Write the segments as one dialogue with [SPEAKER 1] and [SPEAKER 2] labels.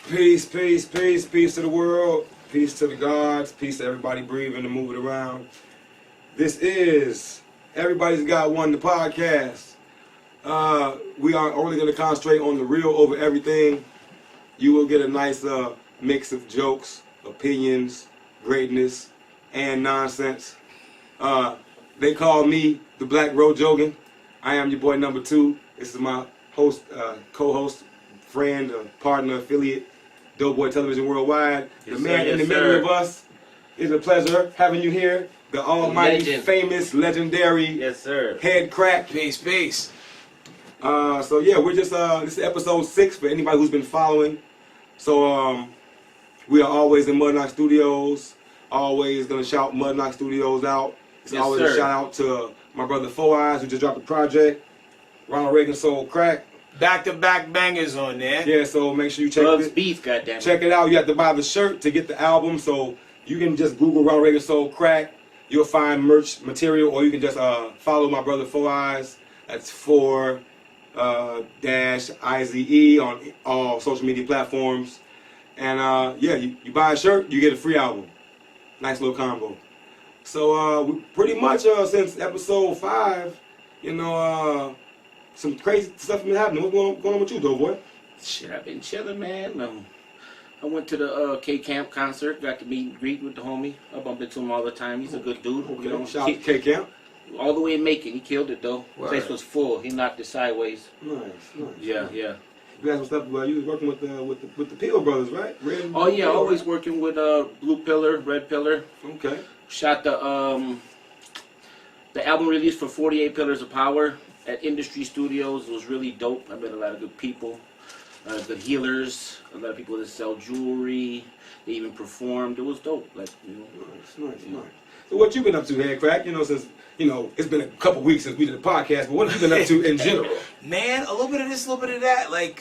[SPEAKER 1] Peace, peace, peace, peace to the world, peace to the gods, peace to everybody breathing and moving around. This is Everybody's Got One, the podcast. We are only going to concentrate on the real over everything. You will get a nice mix of jokes, opinions, greatness, and nonsense. They call me the Black Roe Jogan. I am your boy number 2. This is my host, co-host, friend, partner, affiliate, Doughboy Television Worldwide.
[SPEAKER 2] Yes,
[SPEAKER 1] the man
[SPEAKER 2] sir,
[SPEAKER 1] in the middle of us. It's a pleasure having you here. The almighty, famous, legendary,
[SPEAKER 2] yes, sir.
[SPEAKER 1] Headkrack.
[SPEAKER 3] Peace, peace.
[SPEAKER 1] So yeah, we're just this is episode 6 for anybody who's been following. So we are always in Mud Knock Studios. Always gonna shout Mud Knock Studios out. It's
[SPEAKER 2] Yes,
[SPEAKER 1] always
[SPEAKER 2] sir.
[SPEAKER 1] a shout out to my brother 4 Eyes who just dropped a project. Ronald Reagan Soul Crack.
[SPEAKER 3] Back-to-back bangers on there.
[SPEAKER 1] Yeah, so make sure you check
[SPEAKER 2] Bugs
[SPEAKER 1] it.
[SPEAKER 2] Beef, goddammit.
[SPEAKER 1] Check it out. You have to buy the shirt to get the album. So you can just Google Ronald Reagan Soul Crack. You'll find merch material, or you can just follow my brother 4 Eyes. That's 4 dash IZE on all social media platforms. And yeah, you buy a shirt, you get a free album. Nice little combo. So we pretty much since episode 5, you know, some crazy stuff been happening. What's going on with you, Doughboy?
[SPEAKER 2] Shit, I've been chilling, man. I went to the K-Camp concert, got to meet and greet with the homie. I bump into him all the time. He's a good dude.
[SPEAKER 1] Okay.
[SPEAKER 2] You know,
[SPEAKER 1] Shout out to K-Camp.
[SPEAKER 2] all the way in Macon. He killed it, though.
[SPEAKER 1] Word.
[SPEAKER 2] Place was full. He knocked it sideways.
[SPEAKER 1] Nice.
[SPEAKER 2] Yeah.
[SPEAKER 1] You had some stuff. You was working with the Peel brothers, right? Red and
[SPEAKER 2] Oh, yeah,
[SPEAKER 1] Blue,
[SPEAKER 2] always
[SPEAKER 1] right?
[SPEAKER 2] working with Blue Pillar, Red Pillar.
[SPEAKER 1] Okay.
[SPEAKER 2] Shot the album release for 48 Pillars of Power at Industry Studios. It was really dope. I met a lot of good people, good healers, a lot of people that sell jewelry. They even performed. It was dope. Like, you know.
[SPEAKER 1] Nice. So what you been up to, Headkrack? You know, since it's been a couple weeks since we did the podcast, but what have you been up to in general?
[SPEAKER 3] Man, a little bit of this, a little bit of that. Like,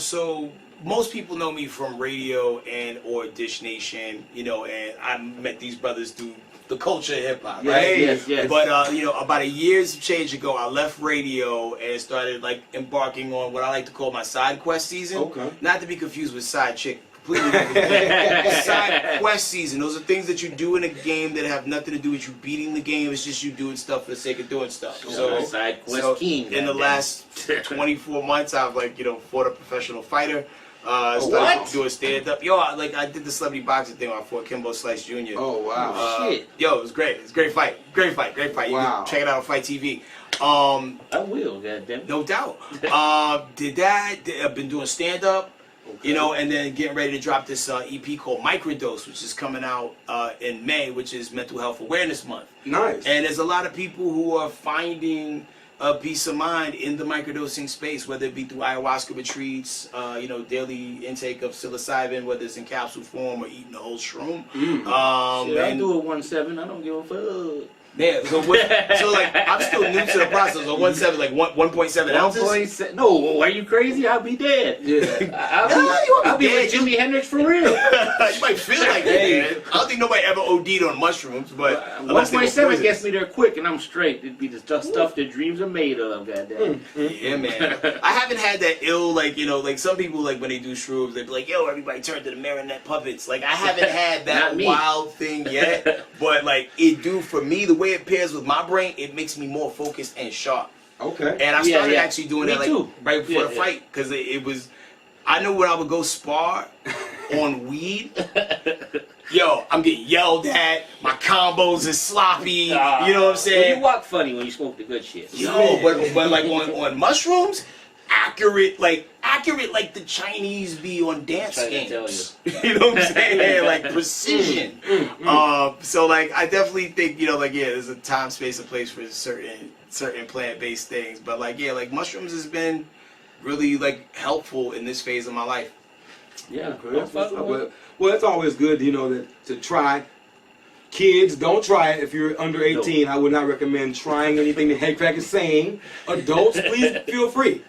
[SPEAKER 3] so most people know me from radio and or Dish Nation, and I met these brothers through the culture of hip-hop, right?
[SPEAKER 2] Yes.
[SPEAKER 3] But, about a year's change ago, I left radio and started, like, embarking on what I like to call my side quest season.
[SPEAKER 1] Okay.
[SPEAKER 3] Not to be confused with side chick. Completely different. Side quest season. Those are things that you do in a game that have nothing to do with you beating the game. It's just you doing stuff for the sake of doing stuff. So,
[SPEAKER 2] Side Quest King.
[SPEAKER 3] in the last 24 months, I've fought a professional fighter. Started
[SPEAKER 2] What?
[SPEAKER 3] doing stand up. I did the celebrity boxing thing when I fought Kimbo Slice Jr.
[SPEAKER 1] Oh wow.
[SPEAKER 2] Shit.
[SPEAKER 3] It was great. It's a great fight. Great fight. You
[SPEAKER 1] Wow.
[SPEAKER 3] can check it out on Fight TV.
[SPEAKER 2] I will, goddamn.
[SPEAKER 3] No doubt. Did that. I've been doing stand up.
[SPEAKER 1] Okay.
[SPEAKER 3] And then getting ready to drop this EP called Microdose, which is coming out in May, which is Mental Health Awareness Month.
[SPEAKER 1] Nice.
[SPEAKER 3] And there's a lot of people who are finding a peace of mind in the microdosing space, whether it be through ayahuasca retreats, daily intake of psilocybin, whether it's in capsule form or eating the whole shroom.
[SPEAKER 2] Shit, I do it 1.7. I don't give a fuck.
[SPEAKER 3] Yeah, so I'm still new to the process. So 1.7, like 1.7 ounces.
[SPEAKER 2] 1.7. No, are you crazy? I'll be dead.
[SPEAKER 1] Yeah.
[SPEAKER 2] I'll be with Jimi Hendrix for real.
[SPEAKER 3] You might feel like that, man. I don't think nobody ever OD'd on mushrooms, but
[SPEAKER 2] 1.7 gets me there quick, and I'm straight. It'd be the stuff that dreams are made of, goddamn.
[SPEAKER 3] Yeah, man. I haven't had that ill, like some people, like when they do shrooms, they be like, yo, everybody turn to the marionette puppets. Like, I haven't had that wild thing yet, but like it do for me, the way it pairs with my brain, it makes me more focused and sharp.
[SPEAKER 1] Okay.
[SPEAKER 3] And I started actually doing
[SPEAKER 2] Me
[SPEAKER 3] that
[SPEAKER 2] too.
[SPEAKER 3] right before the fight, because it was, I knew when I would go spar on weed, yo, I'm getting yelled at, my combos is sloppy, you know what I'm saying?
[SPEAKER 2] Well, you walk funny when you smoke the good shit.
[SPEAKER 3] Yo, but like on mushrooms, accurate like the Chinese be on dance games. You know what I'm saying? Like precision. So like I definitely think there's a time, space, and place for certain plant-based things. But like mushrooms has been really like helpful in this phase of my life.
[SPEAKER 2] Yeah.
[SPEAKER 1] Okay. Well, it's always good, to try. Kids, don't try it if you're under 18. No. I would not recommend trying anything that Headkrack is saying. Adults, please feel free.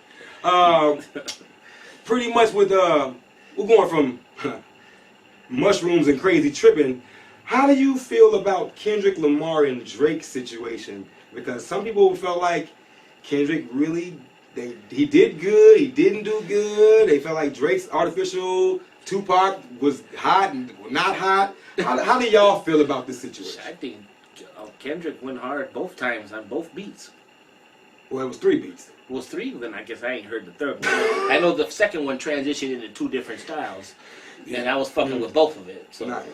[SPEAKER 1] Pretty much with we're going from mushrooms and crazy tripping. How do you feel about Kendrick Lamar and Drake's situation? Because some people felt like Kendrick really, he did good, he didn't do good. They felt like Drake's artificial Tupac was hot and not hot. How do y'all feel about this situation?
[SPEAKER 2] I think Kendrick went hard both times on both beats.
[SPEAKER 1] Well, it was 3 beats.
[SPEAKER 2] It was 3, then I guess I ain't heard the third one. I know the second one transitioned into 2 different styles, and I was fucking with both of it. So
[SPEAKER 1] Nice.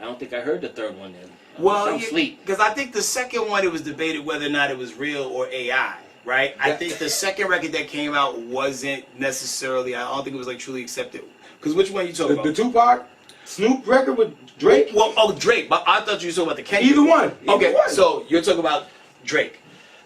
[SPEAKER 2] I don't think I heard the third one then.
[SPEAKER 3] Well,
[SPEAKER 2] I'm asleep.
[SPEAKER 3] because I think the second one, it was debated whether or not it was real or AI, right? I think the second record that came out wasn't necessarily, I don't think it was like truly accepted. Because which one you talking
[SPEAKER 1] The
[SPEAKER 3] about?
[SPEAKER 1] Tupac Snoop record with Drake?
[SPEAKER 3] Well, Drake, but I thought you were talking about the Kendrick.
[SPEAKER 1] Either one.
[SPEAKER 3] Okay,
[SPEAKER 1] Either one.
[SPEAKER 3] so you're talking about Drake.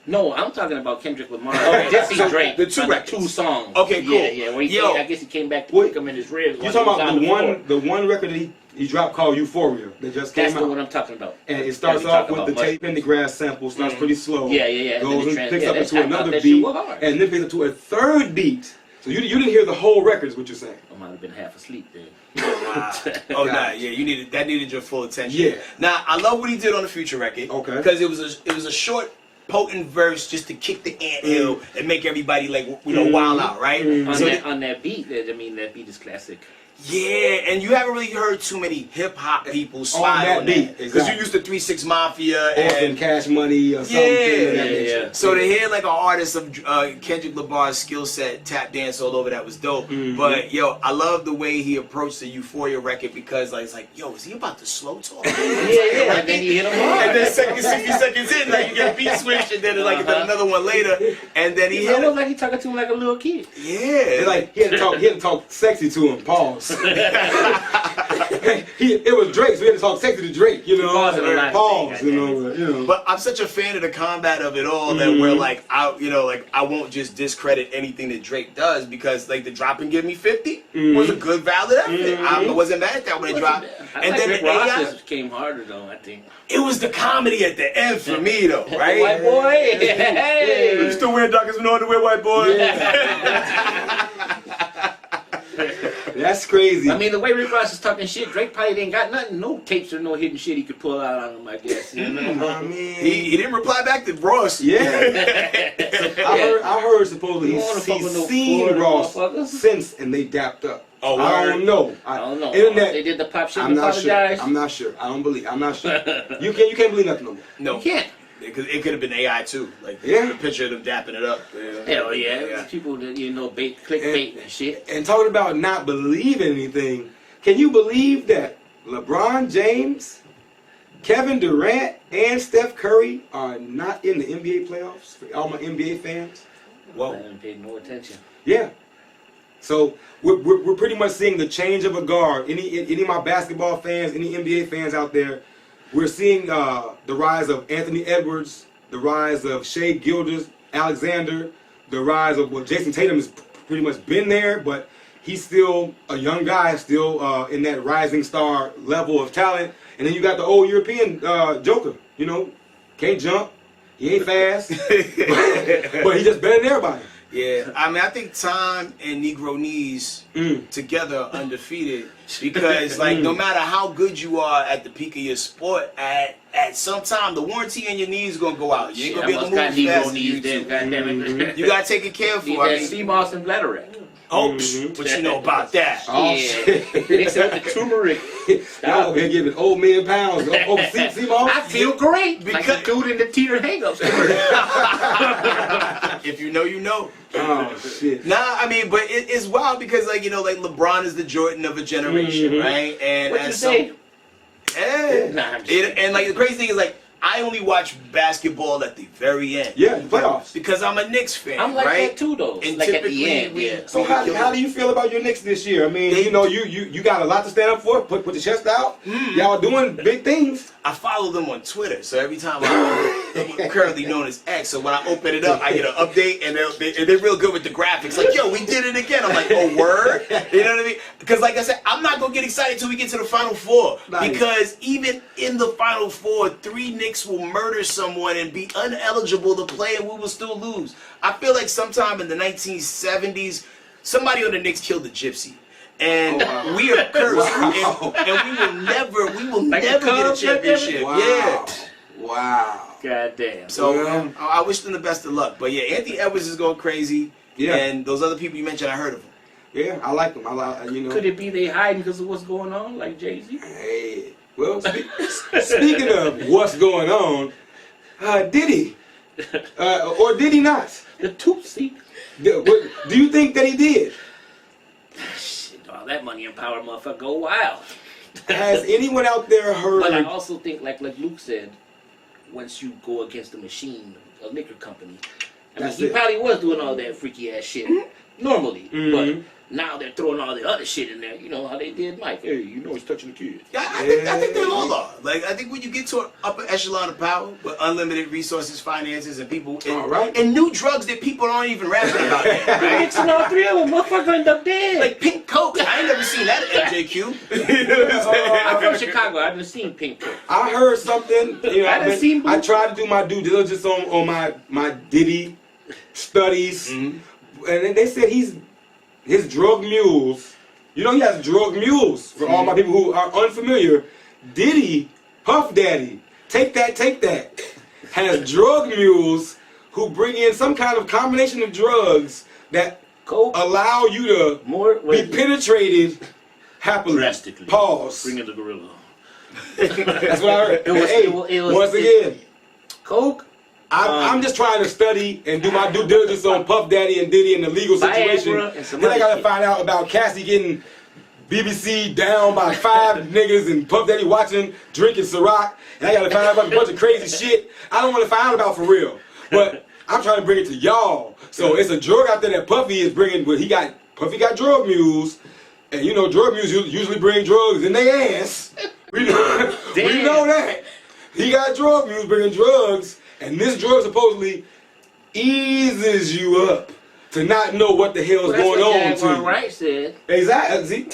[SPEAKER 2] No, I'm talking about Kendrick Lamar.
[SPEAKER 3] Okay,
[SPEAKER 2] I did see
[SPEAKER 3] so
[SPEAKER 2] Drake.
[SPEAKER 3] the 2
[SPEAKER 2] on
[SPEAKER 3] records.
[SPEAKER 2] 2 songs.
[SPEAKER 3] Okay, cool.
[SPEAKER 2] Yeah. When he
[SPEAKER 3] Yo.
[SPEAKER 2] came, I guess he came back to
[SPEAKER 1] What-
[SPEAKER 2] kick him in his ribs.
[SPEAKER 1] You
[SPEAKER 2] while
[SPEAKER 1] talking
[SPEAKER 2] he was
[SPEAKER 1] about
[SPEAKER 2] on
[SPEAKER 1] the one record that he dropped called Euphoria that just came
[SPEAKER 2] That's the
[SPEAKER 1] out.
[SPEAKER 2] one I'm talking about.
[SPEAKER 1] And it starts
[SPEAKER 2] Yeah, we
[SPEAKER 1] off
[SPEAKER 2] talking
[SPEAKER 1] with the
[SPEAKER 2] about
[SPEAKER 1] tape and the grass sample, starts pretty slow.
[SPEAKER 2] Yeah. And
[SPEAKER 1] Goes
[SPEAKER 2] then
[SPEAKER 1] and picks up
[SPEAKER 2] I
[SPEAKER 1] into
[SPEAKER 2] thought
[SPEAKER 1] another
[SPEAKER 2] that
[SPEAKER 1] beat,
[SPEAKER 2] shit was hard.
[SPEAKER 1] and then picks up to a third beat. So you didn't hear the whole record, is what you're saying.
[SPEAKER 2] I might have been half asleep then.
[SPEAKER 3] Wow. Oh, nah, yeah, that needed your full attention.
[SPEAKER 1] Yeah.
[SPEAKER 3] Now, I love what he did on the Future record.
[SPEAKER 1] Okay.
[SPEAKER 3] Because it was a short, potent verse just to kick the anthill and make everybody like wild out, right? So
[SPEAKER 2] On that beat, that beat is classic.
[SPEAKER 3] yeah, and you haven't really heard too many hip hop people spy
[SPEAKER 1] that
[SPEAKER 3] on
[SPEAKER 1] beat,
[SPEAKER 3] that. Because
[SPEAKER 1] exactly.
[SPEAKER 3] you used to 3-6 Mafia
[SPEAKER 1] Or some
[SPEAKER 3] and
[SPEAKER 1] Cash Money or something. of that nature.
[SPEAKER 2] Yeah.
[SPEAKER 3] so to hear like an artist of Kendrick Lamar's skill set tap dance all over, that was dope. But yo, I love the way he approached the Euphoria record because like it's like, yo, is he about to slow talk?
[SPEAKER 2] Yeah. And then you hit him hard.
[SPEAKER 3] And then 60 seconds in, like you get a beat switch, and then like another one later, and then he
[SPEAKER 2] It's
[SPEAKER 3] hit
[SPEAKER 2] almost
[SPEAKER 3] it.
[SPEAKER 2] like he talking to him like a little kid.
[SPEAKER 3] Yeah,
[SPEAKER 1] It's like he had to talk sexy to him. Pause. It was Drake, so he had to talk sexy to Drake. You know,
[SPEAKER 2] Pause in a lot of
[SPEAKER 1] pause.
[SPEAKER 2] things,
[SPEAKER 1] You know.
[SPEAKER 3] But I'm such a fan of the combat of it all that where like I won't just discredit anything that Drake does because like the drop and give me 50 was a good valid effort. I wasn't mad at that when it dropped.
[SPEAKER 2] I
[SPEAKER 3] And
[SPEAKER 2] like
[SPEAKER 3] then
[SPEAKER 2] Rick
[SPEAKER 3] the AI,
[SPEAKER 2] Ross's came harder though, I think.
[SPEAKER 3] it was the comedy at the end for me though, right?
[SPEAKER 2] White boy.
[SPEAKER 3] You
[SPEAKER 2] Hey.
[SPEAKER 3] still wearing darkest no underwear, white boy.
[SPEAKER 1] That's crazy.
[SPEAKER 2] I mean, the way Rick Ross is talking shit, Drake probably ain't got nothing, no tapes or no hidden shit he could pull out on him, I guess. You know?
[SPEAKER 1] I mean,
[SPEAKER 3] He didn't reply back to Ross.
[SPEAKER 1] yeah. I heard supposedly
[SPEAKER 2] You don't wanna fuck with
[SPEAKER 1] he's
[SPEAKER 2] no
[SPEAKER 1] seen
[SPEAKER 2] Florida
[SPEAKER 1] Ross
[SPEAKER 2] motherfuckers.
[SPEAKER 1] since and they dapped up.
[SPEAKER 3] Oh,
[SPEAKER 1] I
[SPEAKER 3] word?
[SPEAKER 1] don't know.
[SPEAKER 2] I don't know.
[SPEAKER 1] Internet.
[SPEAKER 2] They did the pop shit
[SPEAKER 1] I'm
[SPEAKER 2] and
[SPEAKER 1] not sure.
[SPEAKER 2] apologize.
[SPEAKER 1] I'm not sure. I don't believe. I'm not sure. You can't believe nothing no more.
[SPEAKER 3] No,
[SPEAKER 2] You can't.
[SPEAKER 3] Because it could have been AI too. Like
[SPEAKER 1] Yeah.
[SPEAKER 3] the picture of them dapping it up.
[SPEAKER 2] Hell yeah. People that, clickbait and shit.
[SPEAKER 1] And talking about not believing anything, can you believe that LeBron James, Kevin Durant, and Steph Curry are not in the NBA playoffs? For all my NBA fans.
[SPEAKER 2] I
[SPEAKER 3] Whoa.
[SPEAKER 2] haven't paid no attention.
[SPEAKER 1] Yeah. So we're pretty much seeing the change of a guard. Any of my basketball fans, any NBA fans out there, we're seeing the rise of Anthony Edwards, the rise of Shai Gilgeous-Alexander, the rise of Jason Tatum has pretty much been there, but he's still a young guy, still in that rising star level of talent. And then you got the old European Joker, can't jump, he ain't fast, but he's just better than everybody.
[SPEAKER 3] Yeah, I mean, I think Time and Negro Knees together are undefeated because, like, no matter how good you are at the peak of your sport, at some time, the warranty on your knees is going to go out. You ain't going to be able to move as fast as you used to.
[SPEAKER 2] Goddamn
[SPEAKER 3] You got to take it careful.
[SPEAKER 2] Need
[SPEAKER 3] I
[SPEAKER 2] that
[SPEAKER 3] mean,
[SPEAKER 2] sea moss and bladderwrack.
[SPEAKER 3] what you know about that?
[SPEAKER 1] Oh,
[SPEAKER 2] Yeah.
[SPEAKER 1] shit.
[SPEAKER 2] Mix it with the turmeric.
[SPEAKER 1] Y'all over here giving old men pounds. See,
[SPEAKER 2] I feel great. Like
[SPEAKER 3] Because-
[SPEAKER 2] the dude in the Teeter hang-up.
[SPEAKER 3] If you know, you know.
[SPEAKER 1] Oh, shit.
[SPEAKER 3] Nah, I mean, but it's wild because, like, like LeBron is the Jordan of a generation, right? And
[SPEAKER 2] What you
[SPEAKER 3] as
[SPEAKER 2] say?
[SPEAKER 3] Yeah.
[SPEAKER 2] Nah, I'm just
[SPEAKER 3] And like the crazy thing is like I only watch basketball at the very end.
[SPEAKER 1] Yeah, the playoffs.
[SPEAKER 3] Because I'm a Knicks fan,
[SPEAKER 2] I'm like
[SPEAKER 3] right?
[SPEAKER 2] that too, though.
[SPEAKER 3] And
[SPEAKER 2] Like at the
[SPEAKER 3] typically
[SPEAKER 2] end,
[SPEAKER 3] we-
[SPEAKER 2] yeah.
[SPEAKER 1] So how do you feel about your Knicks this year? I mean, you got a lot to stand up for. Put your chest out. Y'all doing big things.
[SPEAKER 3] I follow them on Twitter, so every time I'm currently known as X, so when I open it up, I get an update, and they're real good with the graphics. Like, yo, we did it again. I'm like, oh, word? You know what I mean? Because, like I said, I'm not going to get excited until we get to the Final Four.
[SPEAKER 1] Nice.
[SPEAKER 3] Because even in the Final Four, 3 Knicks will murder someone and be uneligible to play, and we will still lose. I feel like sometime in the 1970s, somebody on the Knicks killed a gypsy. And we are cursed,
[SPEAKER 1] Wow.
[SPEAKER 3] and we will
[SPEAKER 2] Like the
[SPEAKER 3] never get a
[SPEAKER 2] Cubs,
[SPEAKER 3] championship.
[SPEAKER 1] Wow.
[SPEAKER 3] Yeah.
[SPEAKER 1] Wow.
[SPEAKER 2] God damn.
[SPEAKER 3] So
[SPEAKER 1] Yeah.
[SPEAKER 3] I wish them the best of luck. But yeah, Anthony Edwards is going crazy.
[SPEAKER 1] Yeah.
[SPEAKER 3] And those other people you mentioned, I heard of them.
[SPEAKER 1] Yeah, I like them. I like, you know.
[SPEAKER 2] Could it be they hiding because of what's going on, like Jay-Z?
[SPEAKER 1] Hey, well, speaking of what's going on, did he? Or did he not?
[SPEAKER 2] The Tootsie.
[SPEAKER 1] Do you think that he did?
[SPEAKER 2] Shit, all that money and power, motherfucker, go wild.
[SPEAKER 1] Has anyone out there heard?
[SPEAKER 2] But I also think, like Luke said, once you go against a machine, a liquor company, I mean, he probably was doing all that freaky ass shit normally, but now they're throwing all the other shit in there. You know how they did Mike. Hey, you know he's touching the kids.
[SPEAKER 3] Yeah, I think they all are. Like, I think when you get to an upper echelon of power with unlimited resources, finances, and people, and new drugs that people aren't even rapping about yet, right?
[SPEAKER 2] Mixing all three of them, motherfucker end up dead.
[SPEAKER 3] Like pink coke. I ain't never seen that at MJQ. You know what I'm saying?
[SPEAKER 2] I'm from Chicago. I haven't seen pink coke.
[SPEAKER 1] I heard something. You know, I tried to do my due diligence on my Diddy studies, and then they said his drug mules. You know he has drug mules. For all my people who are unfamiliar, Diddy, Puff Daddy, take that, has drug mules who bring in some kind of combination of drugs that allow you to be penetrated happily.
[SPEAKER 2] Drastically.
[SPEAKER 1] Pause.
[SPEAKER 2] Bring in the gorilla.
[SPEAKER 1] That's what I heard.
[SPEAKER 2] It was
[SPEAKER 1] Once again,
[SPEAKER 2] coke.
[SPEAKER 1] I'm just trying to study and do my due diligence on Puff Daddy and Diddy and the legal situation. Then I gotta find out about Cassie getting BBC down by 5 niggas and Puff Daddy watching, drinking Ciroc. And I gotta find out about a bunch of crazy shit I don't want to find out about for real. But I'm trying to bring it to y'all. So it's a drug out there that Puffy is bringing. But Puffy got drug mules, and you know drug mules usually bring drugs in their ass. We know that. He got drug mules bringing drugs. And this drug supposedly eases you up to not know what the hell's going on to you.
[SPEAKER 2] Right said.
[SPEAKER 1] Exactly.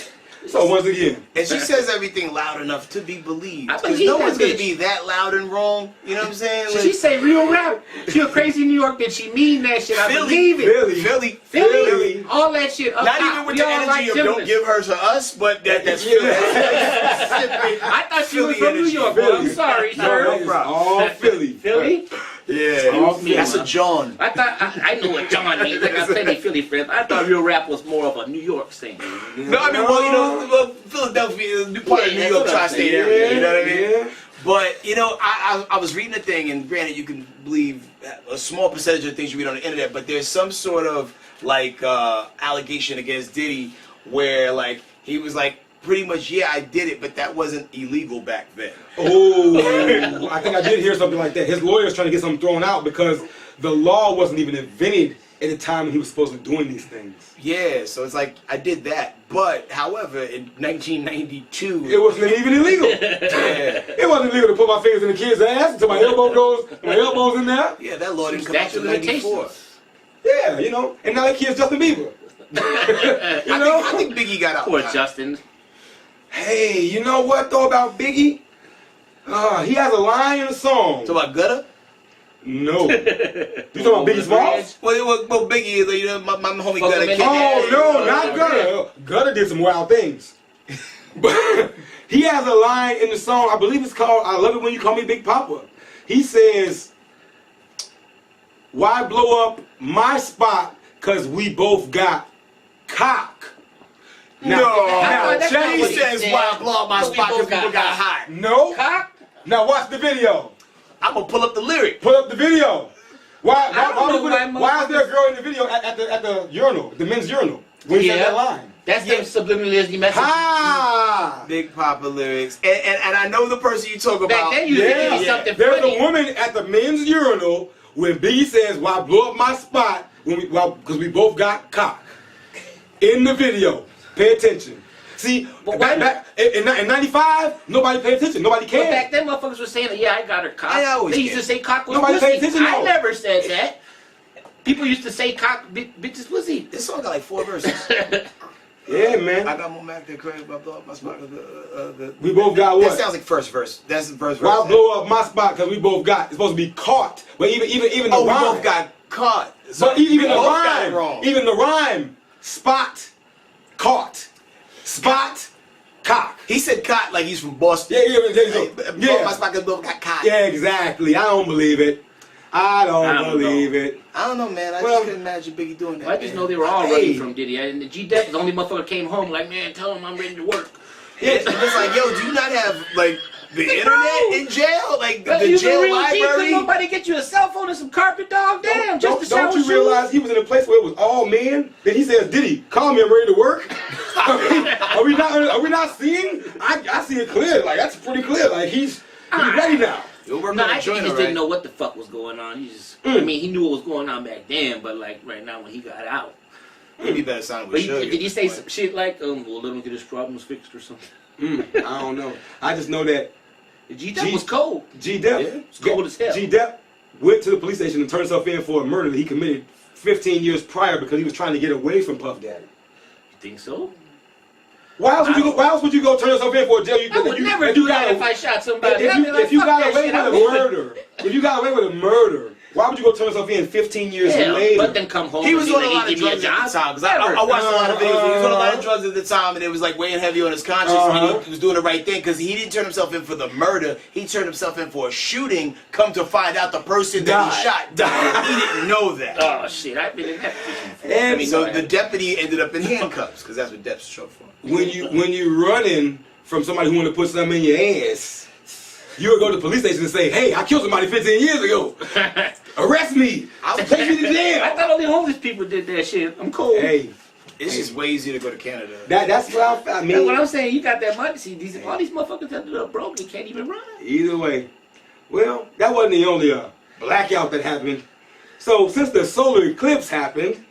[SPEAKER 1] So once again,
[SPEAKER 3] and she says everything loud enough to be believed. Because
[SPEAKER 2] no
[SPEAKER 3] one's gonna be that loud and wrong. You know what I'm saying?
[SPEAKER 2] Like, she say real rap. She a crazy New York bitch. She mean that shit. I believe it. Philly. All that shit.
[SPEAKER 3] Not even with the energy of don't give her to us, but that's Philly.
[SPEAKER 2] I thought she was from New York. Well, I'm sorry, sir.
[SPEAKER 1] No problem. All Philly.
[SPEAKER 2] Philly?
[SPEAKER 3] Yeah, that's a John.
[SPEAKER 2] I thought I know what John means. I got plenty of Philly friends. I thought real rap was more of a New York thing.
[SPEAKER 3] No, I mean, well, Philadelphia is part of New York tri-state area. You know what I mean? Yeah. But you know, I was reading a thing, and granted, you can believe a small percentage of the things you read on the internet, but there's some sort of like allegation against Diddy where like he was like, pretty much, yeah, I did it, but that wasn't illegal back then.
[SPEAKER 1] Oh, I think I did hear something like that. His lawyer's trying to get something thrown out because the law wasn't even invented at the time he was supposed to be doing these things.
[SPEAKER 3] Yeah, so it's like, I did that. But, however, in 1992...
[SPEAKER 1] It wasn't even illegal. It wasn't illegal to put my fingers in the kid's ass until my elbow's in there.
[SPEAKER 3] Yeah, that law didn't come out until 94.
[SPEAKER 1] Yeah, you know, and now that kid's Justin Bieber.
[SPEAKER 3] I think Biggie got out.
[SPEAKER 2] Poor Justin.
[SPEAKER 1] Hey, you know what though about Biggie? He has a line in a song.
[SPEAKER 3] Talk about Gutter?
[SPEAKER 1] No. You talking about Biggie Smalls?
[SPEAKER 3] Well, Biggie, you know, my homie Gutter.
[SPEAKER 1] Oh, no, not Gutter. Gutter did some wild things. But he has a line in the song, I believe it's called, I Love It When You Call Me Big Papa. He says, why blow up my spot, cause we both got cock. Now,
[SPEAKER 3] Jay says why blow up my spot because people got hot.
[SPEAKER 1] No.
[SPEAKER 2] Cock?
[SPEAKER 1] Now watch the video.
[SPEAKER 3] I'm going to pull up the lyric.
[SPEAKER 1] Pull up the video. Why is there a girl in the video at the urinal, the men's urinal, when he said that line?
[SPEAKER 2] That's the subliminal message.
[SPEAKER 1] Ah!
[SPEAKER 3] Big Papa lyrics. And I know the person you talk about.
[SPEAKER 2] Back then you think something
[SPEAKER 1] There's
[SPEAKER 2] funny.
[SPEAKER 1] a woman at the men's urinal when Biggie says, why blow up my spot because we both got cock. In the video. Pay attention. See, back in 95, nobody paid attention. Nobody cared.
[SPEAKER 2] But back then, motherfuckers were saying, yeah, I got her cock. They used to say cock was
[SPEAKER 1] nobody
[SPEAKER 2] pussy.
[SPEAKER 1] paid attention.
[SPEAKER 2] I never said that. People used to say cock, bitch is pussy.
[SPEAKER 3] This song got like 4 verses.
[SPEAKER 1] Yeah, man.
[SPEAKER 3] I got more Mac than Craig, but blow up my spot.
[SPEAKER 1] We both got what?
[SPEAKER 3] That sounds like first verse. That's the first verse.
[SPEAKER 1] Why blow up my spot? Because we both got. It's supposed to be caught. But even the rhyme.
[SPEAKER 3] We both got caught.
[SPEAKER 1] So even the rhyme.
[SPEAKER 3] Wrong.
[SPEAKER 1] Even the rhyme. Spot. Caught. Spot. Cock.
[SPEAKER 3] He said caught like he's from Boston.
[SPEAKER 1] Yeah.
[SPEAKER 3] My spot because both got caught.
[SPEAKER 1] Yeah, exactly. I don't believe it. I don't believe it.
[SPEAKER 3] I don't know, man. I
[SPEAKER 1] Well,
[SPEAKER 3] just couldn't imagine Biggie doing that.
[SPEAKER 2] I just
[SPEAKER 3] man.
[SPEAKER 2] know they were all
[SPEAKER 1] Hey.
[SPEAKER 2] running from Diddy. And the G-Dep was the only motherfucker that came home like, man, tell him I'm ready to work.
[SPEAKER 3] It's like, yo, do you not have like the internet in jail? Like the
[SPEAKER 2] You
[SPEAKER 3] jail
[SPEAKER 2] real G,
[SPEAKER 3] library?
[SPEAKER 2] could nobody get you a cell phone and some carpet, dog? Damn, just to
[SPEAKER 1] Don't
[SPEAKER 2] shower
[SPEAKER 1] you
[SPEAKER 2] shoes?
[SPEAKER 1] realize he was in a place where it was all men? Then he says, "Diddy, call me. I'm ready to work." Are we not seeing? I see it clear. Like that's pretty clear. Like he's ready now.
[SPEAKER 3] You'll work
[SPEAKER 2] No,
[SPEAKER 3] on
[SPEAKER 2] I
[SPEAKER 3] the
[SPEAKER 2] think
[SPEAKER 3] joint,
[SPEAKER 2] he just
[SPEAKER 3] alright?
[SPEAKER 2] didn't know what the fuck was going on. He just, I mean, he knew what was going on back then, but like right now when he got out.
[SPEAKER 3] Maybe better sign
[SPEAKER 2] But
[SPEAKER 3] with
[SPEAKER 2] he,
[SPEAKER 3] Suge.
[SPEAKER 2] did he say some shit like, well, let him get his problems fixed or something?
[SPEAKER 1] I don't know. I just know that
[SPEAKER 2] The G-Dep was cold.
[SPEAKER 1] G-Dep,
[SPEAKER 3] Yeah,
[SPEAKER 2] it's cold as hell.
[SPEAKER 1] G-Dep went to the police station and turned himself in for a murder that he committed 15 years prior because he was trying to get away from Puff Daddy.
[SPEAKER 2] You think so?
[SPEAKER 1] Why else would you go turn yourself in for a jail?
[SPEAKER 2] I would never do that if I shot somebody.
[SPEAKER 1] If you got away with a murder, if you got away with a murder, why would you go turn yourself in 15 years later?
[SPEAKER 2] But then come home.
[SPEAKER 3] He was
[SPEAKER 2] and
[SPEAKER 3] on a
[SPEAKER 2] be
[SPEAKER 3] lot
[SPEAKER 2] like,
[SPEAKER 3] of
[SPEAKER 2] give me a
[SPEAKER 3] drugs at the
[SPEAKER 2] job.
[SPEAKER 3] time. Because I watched a lot of videos. He was on a lot of drugs at the time, and it was like weighing heavy on his conscience. And he was doing the right thing because he didn't turn himself in for the murder. He turned himself in for a shooting. Come to find out, the person that he shot died. He didn't know that.
[SPEAKER 2] Oh shit! I've been in that position before.
[SPEAKER 1] And
[SPEAKER 3] So the deputy ended up in handcuffs because that's what Depp's short for.
[SPEAKER 1] When you running from somebody who want to put something in your ass, you would go to the police station and say, "Hey, I killed somebody 15 years ago. Arrest me. I'll take you to jail."
[SPEAKER 2] I thought only homeless people did that shit. I'm cool.
[SPEAKER 1] Hey,
[SPEAKER 3] It's just way easier to go to Canada.
[SPEAKER 1] that's what I mean.
[SPEAKER 2] That's what I'm saying. You got that money. See, all these motherfuckers ended up broke. They can't even run.
[SPEAKER 1] Either way, well, that wasn't the only blackout that happened. So since the solar eclipse happened,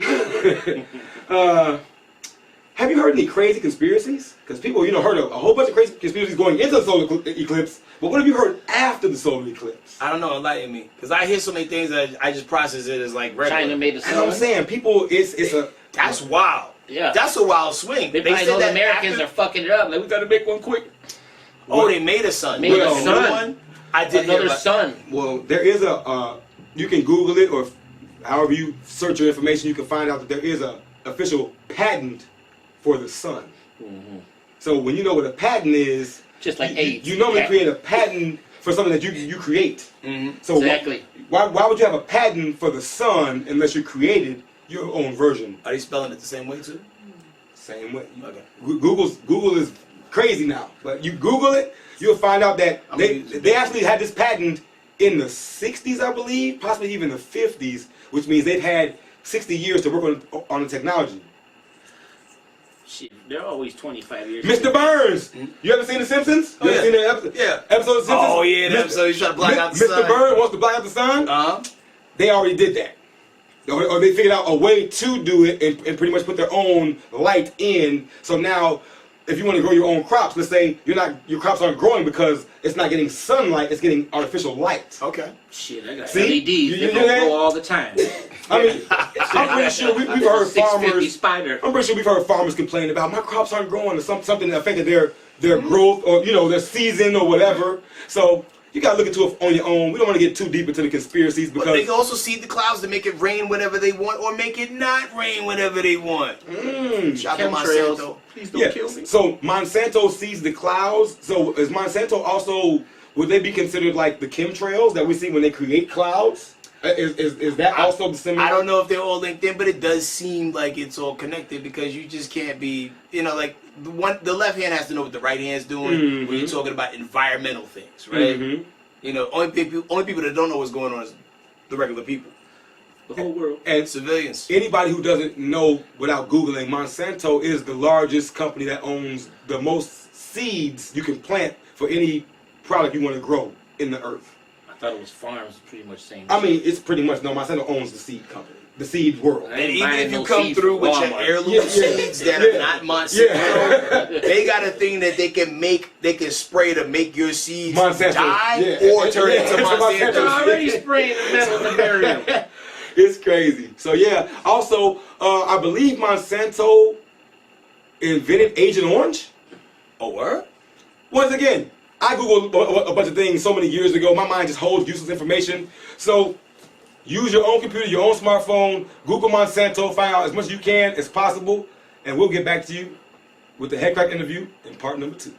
[SPEAKER 1] have you heard any crazy conspiracies? Because people, heard a whole bunch of crazy conspiracies going into the solar eclipse. But what have you heard after the solar eclipse?
[SPEAKER 3] I don't know, enlighten me. Because I hear so many things that I just process it as like regular.
[SPEAKER 2] China made a
[SPEAKER 1] That's what I'm saying. People,
[SPEAKER 3] That's wild.
[SPEAKER 2] Yeah.
[SPEAKER 3] That's a wild swing.
[SPEAKER 2] They probably
[SPEAKER 3] said
[SPEAKER 2] know the
[SPEAKER 3] that
[SPEAKER 2] Americans
[SPEAKER 3] after-
[SPEAKER 2] are fucking it up. Like, we gotta make one quick.
[SPEAKER 3] Oh, they made a sun.
[SPEAKER 2] Made
[SPEAKER 1] a
[SPEAKER 3] New
[SPEAKER 2] sun.
[SPEAKER 3] one? I did hear
[SPEAKER 2] Another
[SPEAKER 3] about-
[SPEAKER 2] son.
[SPEAKER 1] Well, there is you can Google it or however you search your information, you can find out that there is a official patent for the sun.
[SPEAKER 2] Mm-hmm.
[SPEAKER 1] So when you know what a patent is,
[SPEAKER 2] Just like
[SPEAKER 1] you,
[SPEAKER 2] AIDS.
[SPEAKER 1] you normally
[SPEAKER 2] Yeah.
[SPEAKER 1] create a patent for something that you create.
[SPEAKER 3] Mhm.
[SPEAKER 1] So
[SPEAKER 2] Exactly.
[SPEAKER 1] why would you have a patent for the sun unless you created your own version?
[SPEAKER 3] Are they spelling it the same way too?
[SPEAKER 1] Same way.
[SPEAKER 3] Okay.
[SPEAKER 1] Google is crazy now, but you Google it, you'll find out that
[SPEAKER 3] I'm
[SPEAKER 1] they
[SPEAKER 3] gonna use it.
[SPEAKER 1] they actually had this patent in the 60s, I believe, possibly even the 50s, which means they've had 60 years to work on the technology.
[SPEAKER 2] Shit, they're always 25 years.
[SPEAKER 1] Mr. Burns, you ever seen The Simpsons?
[SPEAKER 3] Oh,
[SPEAKER 1] You ever
[SPEAKER 3] yeah.
[SPEAKER 1] seen the episode?
[SPEAKER 3] Yeah.
[SPEAKER 1] Episode of The Simpsons?
[SPEAKER 3] Oh, yeah, the episode he's trying to block out the
[SPEAKER 1] Mr.
[SPEAKER 3] sun.
[SPEAKER 1] Burns wants to block out the sun.
[SPEAKER 3] Uh-huh.
[SPEAKER 1] They already did that. Or they figured out a way to do it and pretty much put their own light in. So now, if you want to grow your own crops, let's say your crops aren't growing because it's not getting sunlight, it's getting artificial light.
[SPEAKER 3] Okay.
[SPEAKER 2] Shit, I got
[SPEAKER 1] See?
[SPEAKER 2] LEDs.
[SPEAKER 1] You
[SPEAKER 2] They
[SPEAKER 1] do
[SPEAKER 2] don't
[SPEAKER 1] that?
[SPEAKER 2] grow all the time.
[SPEAKER 1] I mean, I'm pretty sure we've heard
[SPEAKER 2] 650
[SPEAKER 1] farmers.
[SPEAKER 2] spider.
[SPEAKER 1] I'm pretty sure we've heard farmers complain about my crops aren't growing or something that affected their growth or their season or whatever. So you gotta look into it on your own. We don't want to get too deep into the conspiracies
[SPEAKER 3] But they
[SPEAKER 1] because
[SPEAKER 3] can also seed the clouds to make it rain whenever they want or make it not rain whenever they want. Shout out to
[SPEAKER 2] Chemtrails.
[SPEAKER 3] Monsanto.
[SPEAKER 2] Please don't kill me.
[SPEAKER 1] So Monsanto sees the clouds. So is Monsanto also, would they be considered like the chemtrails that we see when they create clouds? Is that also the similar?
[SPEAKER 3] I don't know if they're all linked in, but it does seem like it's all connected because you just can't be, like the left hand has to know what the right hand's doing when you're talking about environmental things, right? Only people that don't know what's going on is the regular people,
[SPEAKER 2] The whole world.
[SPEAKER 1] And
[SPEAKER 3] civilians.
[SPEAKER 1] anybody who doesn't know without Googling, Monsanto is the largest company that owns the most seeds you can plant for any product you want to grow in the earth.
[SPEAKER 2] I thought it was farms, pretty much same.
[SPEAKER 1] I mean, it's pretty much, no, Monsanto owns the seed company, the seed world.
[SPEAKER 3] And even
[SPEAKER 2] buying
[SPEAKER 3] if you
[SPEAKER 2] no
[SPEAKER 3] come
[SPEAKER 2] seeds
[SPEAKER 3] through
[SPEAKER 2] from
[SPEAKER 3] with your
[SPEAKER 2] Walmart.
[SPEAKER 3] heirloom seeds that are not Monsanto, they got a thing that they can spray to make your seeds
[SPEAKER 1] Monsanto,
[SPEAKER 3] die
[SPEAKER 1] yeah.
[SPEAKER 3] or turn
[SPEAKER 1] Yeah,
[SPEAKER 3] into
[SPEAKER 1] it's
[SPEAKER 3] Monsanto.
[SPEAKER 2] They're already spraying the metal in the burial.
[SPEAKER 1] It's crazy. So yeah, also, I believe Monsanto invented Agent Orange.
[SPEAKER 3] Oh, word?
[SPEAKER 1] Once again, I Googled a bunch of things so many years ago. My mind just holds useless information. So use your own computer, your own smartphone, Google Monsanto, find out as much as you can as possible, and we'll get back to you with the Headkrack interview in part number 2.